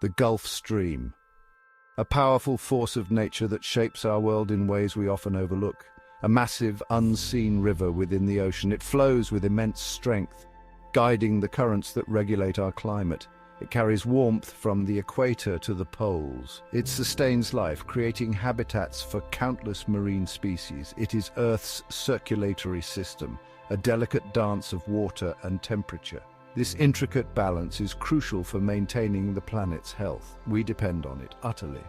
The Gulf Stream, a powerful force of nature that shapes our world in ways we often overlook. A massive, unseen river within the ocean. It flows with immense strength, guiding the currents that regulate our climate. It carries warmth from the equator to the poles. It sustains life, creating habitats for countless marine species. It is Earth's circulatory system, a delicate dance of water and temperature. This intricate balance is crucial for maintaining the planet's health. We depend on it utterly.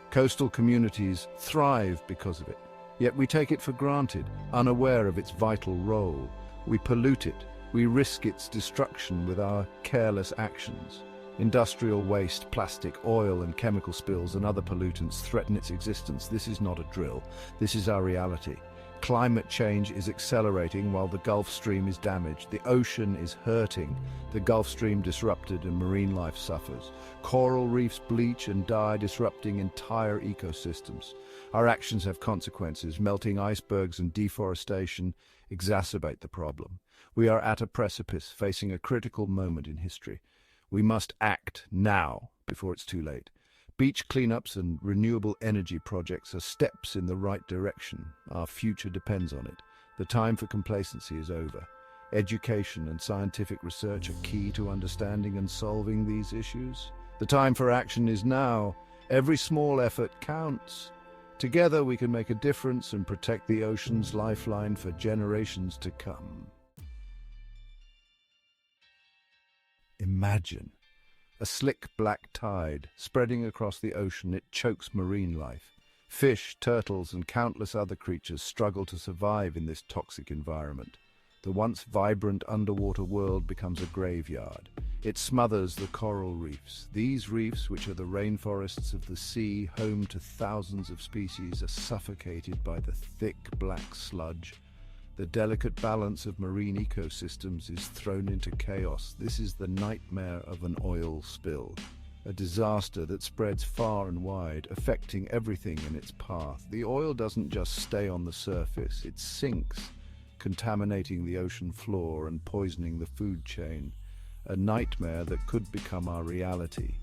Coastal communities thrive because of it, yet we take it for granted, unaware of its vital role. We pollute it. We risk its destruction with our careless actions. Industrial waste, plastic, oil and chemical spills and other pollutants threaten its existence. This is not a drill. This is our reality. Climate change is accelerating while the Gulf Stream is damaged. The ocean is hurting. The Gulf Stream disrupted and marine life suffers. Coral reefs bleach and die, disrupting entire ecosystems. Our actions have consequences. Melting icebergs and deforestation exacerbate the problem. We are at a precipice, facing a critical moment in history. We must act now, before it's too late. Beach cleanups and renewable energy projects are steps in the right direction. Our future depends on it. The time for complacency is over. Education and scientific research are key to understanding and solving these issues. The time for action is now. Every small effort counts. Together we can make a difference and protect the ocean's lifeline for generations to come. Imagine a slick black tide spreading across the ocean. It chokes marine life. Fish, turtles, and countless other creatures struggle to survive in this toxic environment. The once vibrant underwater world becomes a graveyard. It smothers the coral reefs. These reefs, which are the rainforests of the sea, home to thousands of species, are suffocated by the thick black sludge. The delicate balance of marine ecosystems is thrown into chaos. This is the nightmare of an oil spill, a disaster that spreads far and wide, affecting everything in its path. The oil doesn't just stay on the surface, it sinks, contaminating the ocean floor and poisoning the food chain, a nightmare that could become our reality.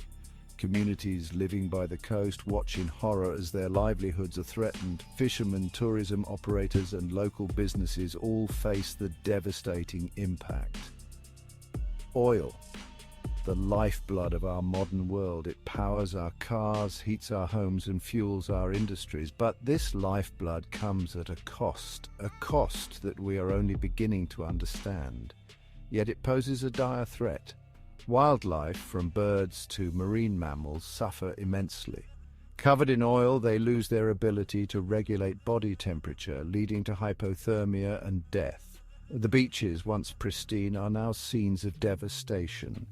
Communities living by the coast watch in horror as their livelihoods are threatened. Fishermen, tourism operators, and local businesses all face the devastating impact. Oil, the lifeblood of our modern world. It powers our cars, heats our homes, and fuels our industries. But this lifeblood comes at a cost that we are only beginning to understand. Yet it poses a dire threat. Wildlife, from birds to marine mammals, suffer immensely. Covered in oil, they lose their ability to regulate body temperature, leading to hypothermia and death. The beaches, once pristine, are now scenes of devastation.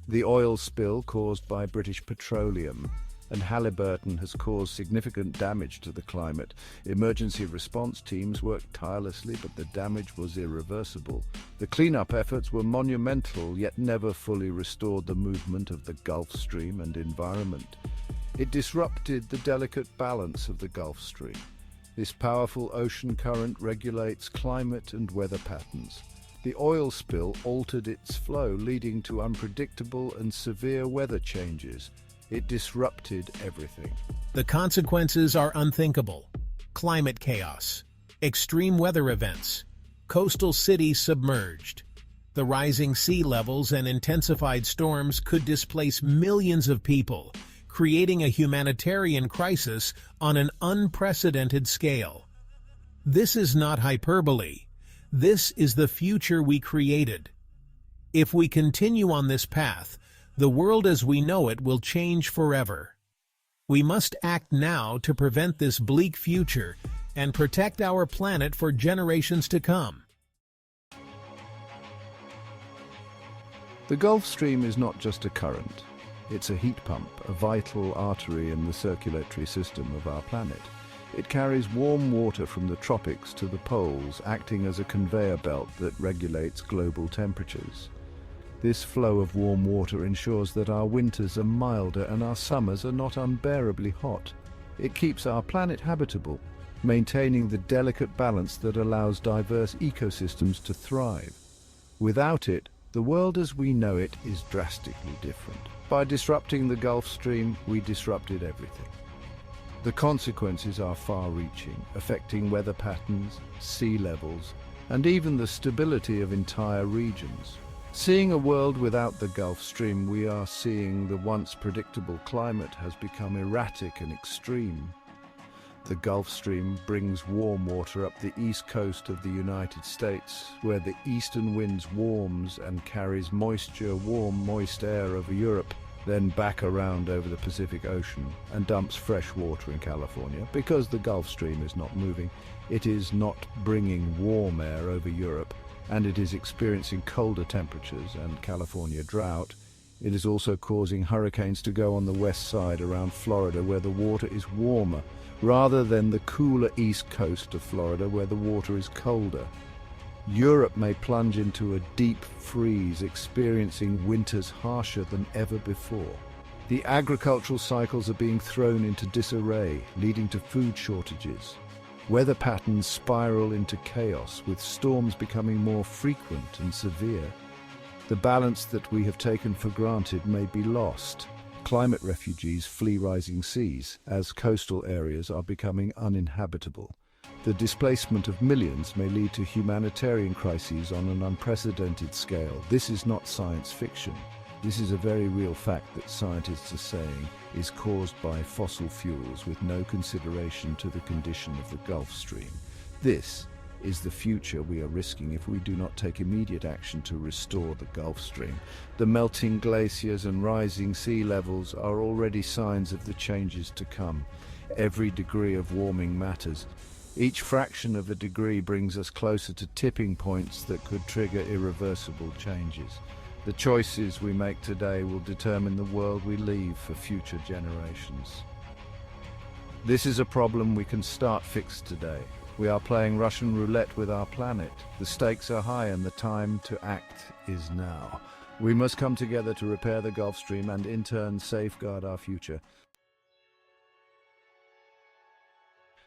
The oil spill caused by British Petroleum and Halliburton has caused significant damage to the climate. Emergency response teams worked tirelessly, but the damage was irreversible. The cleanup efforts were monumental, yet never fully restored the movement of the Gulf Stream and environment. It disrupted the delicate balance of the Gulf Stream. This powerful ocean current regulates climate and weather patterns. The oil spill altered its flow, leading to unpredictable and severe weather changes. It disrupted everything. The consequences are unthinkable. Climate chaos, extreme weather events, coastal cities submerged. The rising sea levels and intensified storms could displace millions of people, creating a humanitarian crisis on an unprecedented scale. This is not hyperbole. This is the future we created. If we continue on this path, the world as we know it will change forever. We must act now to prevent this bleak future and protect our planet for generations to come. The Gulf Stream is not just a current. It's a heat pump, a vital artery in the circulatory system of our planet. It carries warm water from the tropics to the poles, acting as a conveyor belt that regulates global temperatures. This flow of warm water ensures that our winters are milder and our summers are not unbearably hot. It keeps our planet habitable, maintaining the delicate balance that allows diverse ecosystems to thrive. Without it, The world as we know it is drastically different. By disrupting the Gulf Stream, we disrupted everything. The consequences are far-reaching, affecting weather patterns, sea levels, and even the stability of entire regions. Seeing a world without the Gulf Stream, we are seeing the once predictable climate has become erratic and extreme. The Gulf Stream brings warm water up the east coast of the United States, where the eastern winds warms and carries warm, moist air over Europe, then back around over the Pacific Ocean and dumps fresh water in California. Because the Gulf Stream is not moving, it is not bringing warm air over Europe, and it is experiencing colder temperatures and California drought. It is also causing hurricanes to go on the west side around Florida, where the water is warmer, rather than the cooler east coast of Florida, where the water is colder. Europe may plunge into a deep freeze, experiencing winters harsher than ever before. The agricultural cycles are being thrown into disarray, leading to food shortages. Weather patterns spiral into chaos, with storms becoming more frequent and severe. The balance that we have taken for granted may be lost. Climate refugees flee rising seas as coastal areas are becoming uninhabitable. The displacement of millions may lead to humanitarian crises on an unprecedented scale. This is not science fiction. This is a very real fact that scientists are saying is caused by fossil fuels with no consideration to the condition of the Gulf Stream. This is the future we are risking if we do not take immediate action to restore the Gulf Stream. The melting glaciers and rising sea levels are already signs of the changes to come. Every degree of warming matters. Each fraction of a degree brings us closer to tipping points that could trigger irreversible changes. The choices we make today will determine the world we leave for future generations. This is a problem we can start fix today. We are playing Russian roulette with our planet. The stakes are high and the time to act is now. We must come together to repair the Gulf Stream and in turn safeguard our future.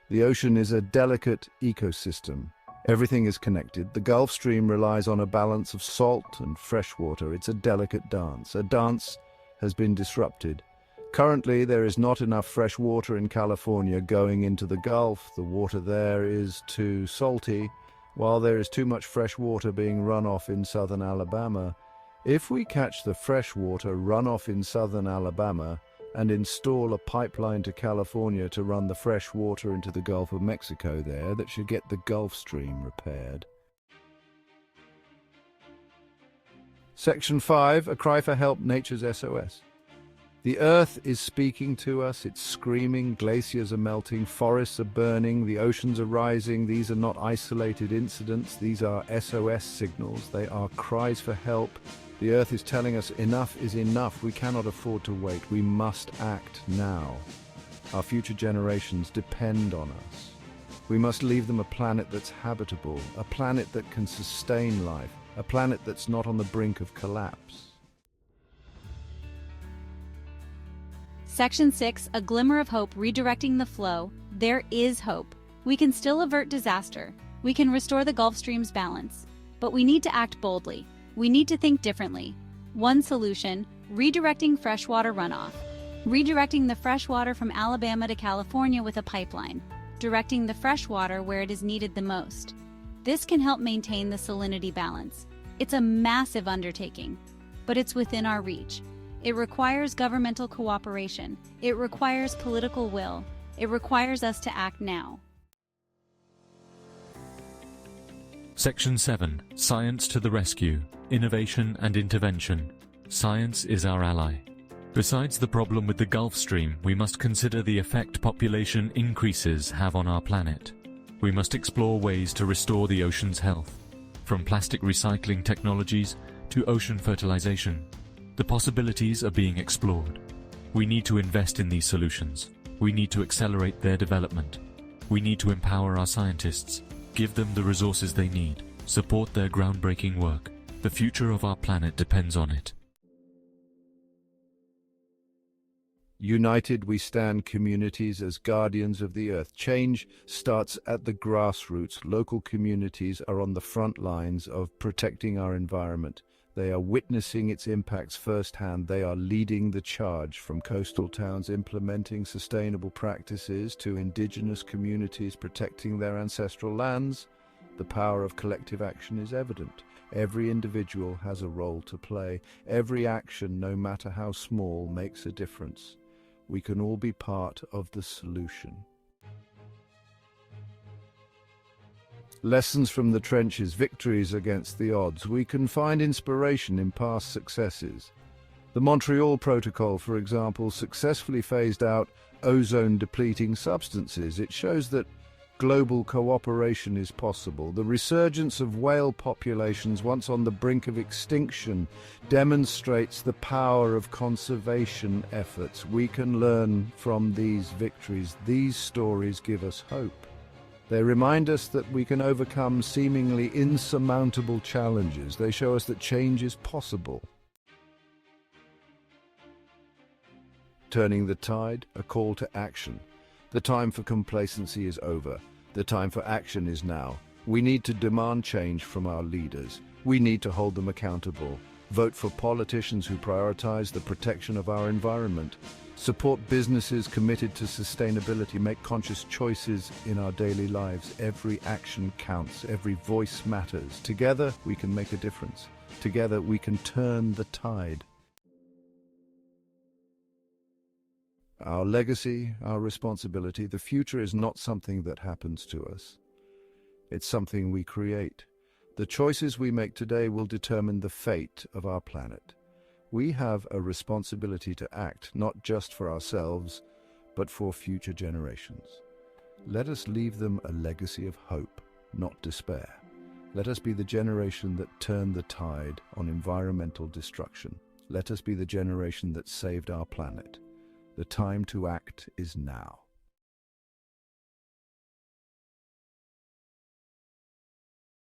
The ocean is a delicate ecosystem. Everything is connected. The Gulf Stream relies on a balance of salt and fresh water. It's a delicate dance. A dance has been disrupted. Currently, there is not enough fresh water in California going into the Gulf. The water there is too salty, while there is too much fresh water being run off in southern Alabama. If we catch the fresh water runoff in southern Alabama and install a pipeline to California to run the fresh water into the Gulf of Mexico there, that should get the Gulf Stream repaired. Section 5, a cry for help, nature's SOS. The earth is speaking to us, it's screaming, glaciers are melting, forests are burning, the oceans are rising. These are not isolated incidents, these are SOS signals, they are cries for help. The earth is telling us enough is enough, we cannot afford to wait, we must act now. Our future generations depend on us. We must leave them a planet that's habitable, a planet that can sustain life, a planet that's not on the brink of collapse. Section 6, a glimmer of hope redirecting the flow. There is hope. We can still avert disaster. We can restore the Gulf Stream's balance. But we need to act boldly. We need to think differently. One solution, redirecting freshwater runoff. Redirecting the fresh water from Alabama to California with a pipeline. Directing the fresh water where it is needed the most. This can help maintain the salinity balance. It's a massive undertaking, but it's within our reach. It requires governmental cooperation. It requires political will. It requires us to act now. Section 7. Science to the rescue. Innovation and intervention. Science is our ally. Besides the problem with the Gulf Stream, we must consider the effect population increases have on our planet. We must explore ways to restore the ocean's health, from plastic recycling technologies to ocean fertilization. The possibilities are being explored. We need to invest in these solutions. We need to accelerate their development. We need to empower our scientists, give them the resources they need, support their groundbreaking work. The future of our planet depends on it. United we stand communities as guardians of the earth. Change starts at the grassroots. Local communities are on the front lines of protecting our environment. They are witnessing its impacts firsthand. They are leading the charge, from coastal towns implementing sustainable practices to indigenous communities protecting their ancestral lands. The power of collective action is evident. Every individual has a role to play. Every action, no matter how small, makes a difference. We can all be part of the solution. Lessons from the trenches, victories against the odds. We can find inspiration in past successes. The Montreal Protocol, for example, successfully phased out ozone-depleting substances. It shows that global cooperation is possible. The resurgence of whale populations, once on the brink of extinction, demonstrates the power of conservation efforts. We can learn from these victories. These stories give us hope. They remind us that we can overcome seemingly insurmountable challenges. They show us that change is possible. Turning the tide, a call to action. The time for complacency is over. The time for action is now. We need to demand change from our leaders. We need to hold them accountable. Vote for politicians who prioritize the protection of our environment. Support businesses committed to sustainability. Make conscious choices in our daily lives. Every action counts. Every voice matters. Together, we can make a difference. Together, we can turn the tide. Our legacy, our responsibility. The future is not something that happens to us. It's something we create. The choices we make today will determine the fate of our planet. We have a responsibility to act, not just for ourselves, but for future generations. Let us leave them a legacy of hope, not despair. Let us be the generation that turned the tide on environmental destruction. Let us be the generation that saved our planet. The time to act is now.